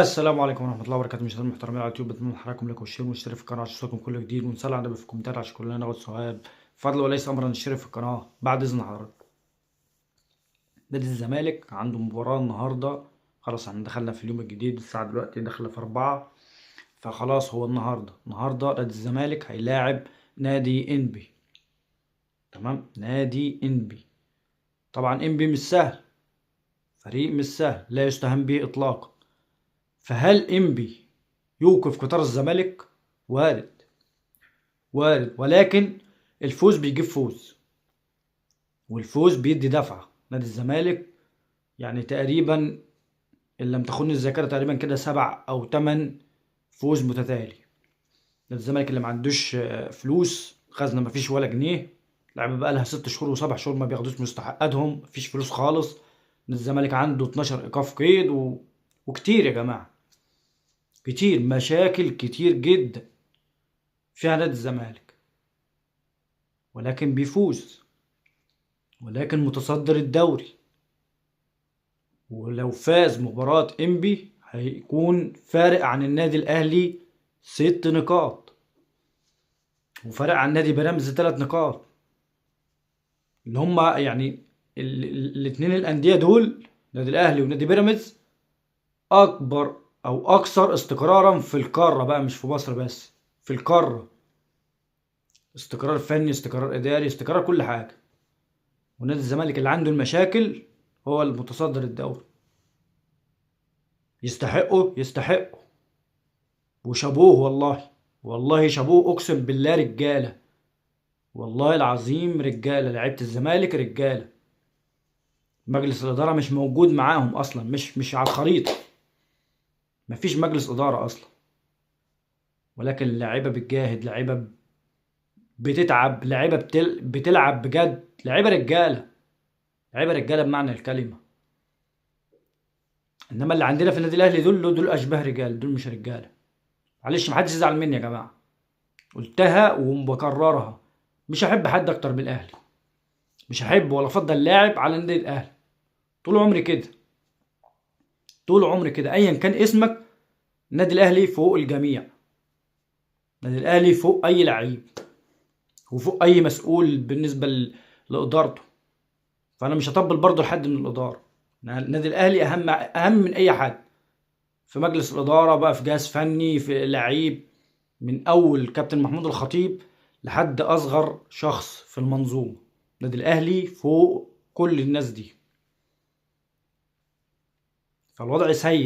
السلام عليكم ورحمة الله وبركاته. مشاهدينا المحترمين على اليوتيوب، بتمنى حضراتكم لايك وشير واشتراك في القناة عشان يوصلكم كل جديد، ونصلي على النبي في الكومنتات عشان كلنا ناخد ثواب. فضل وليس أمرا نشترك في القناة بعد إذن حضراتكم. نادي الزمالك عنده مباراة النهاردة، خلاص احنا دخلنا في اليوم الجديد، الساعة دلوقتي داخلة في 4، فخلاص هو النهاردة نادي الزمالك هيلاعب نادي إنبي. تمام، نادي إنبي. طبعا إنبي مش سهل، فريق مش سهل لا يستهان به إطلاقا. فهل إنبي يوقف قطار الزمالك؟ وارد، وارد، ولكن الفوز بيجيب فوز، والفوز بيدي دفعة. نادي الزمالك يعني تقريبا إن لم تخن الذاكرة تقريبا كده 7 أو 8 فوز متتالي. نادي الزمالك اللي ما عندوش فلوس، خزنة ما فيش ولا جنيه، لعبة بقى لها 6 شهور و7 شهور ما بياخدوش مستحقاتهم، مفيش فلوس خالص. نادي الزمالك عنده 12 إيقاف قيد وكتير يا جماعة، كتير مشاكل كتير جدا فيها نادي الزمالك، ولكن بيفوز، ولكن متصدر الدوري. ولو فاز مباراة انبي هيكون فارق عن النادي الاهلي 6 نقاط، وفارق عن نادي بيراميدز 3 نقاط، اللي هما يعني الاتنين الاندية دول، نادي الاهلي ونادي بيراميدز، اكبر او اكثر استقرارا في القارة بقى، مش في مصر بس، في القارة. استقرار فني، استقرار اداري، استقرار كل حاجة. ونادي الزمالك اللي عنده المشاكل هو المتصدر الدوري. يستحقوا، يستحقوا، وشابوه والله، والله شابوه، اقسم بالله رجاله، والله العظيم رجاله. لعيبه الزمالك رجاله، مجلس الاداره مش موجود معاهم اصلا، مش على الخريطه، مفيش مجلس اداره اصلا. ولكن اللعيبه بتجاهد، لعيبه بتتعب، لعيبه بتلعب بجد، لعيبه رجاله، لعيبه رجاله بمعنى الكلمه. انما اللي عندنا في النادي الاهلي دول اشباه رجال، دول مش رجاله. معلش محدش يزعل مني يا جماعه، قلتها وبكررها، مش هحب حد اكتر من الاهلي، مش هحب ولا افضل لاعب على النادي الاهلي. طول عمري كده، طول عمري كده، ايا كان اسمك، النادي الاهلي فوق الجميع. النادي الاهلي فوق اي لعيب، وفوق اي مسؤول بالنسبه لادارته. فانا مش هطبل برضه لحد من الاداره. النادي الاهلي اهم من اي حد، في مجلس الاداره بقى، في جهاز فني، في لعيب، من اول كابتن محمود الخطيب لحد اصغر شخص في المنظومه. النادي الاهلي فوق كل الناس دي، فالوضع سيء.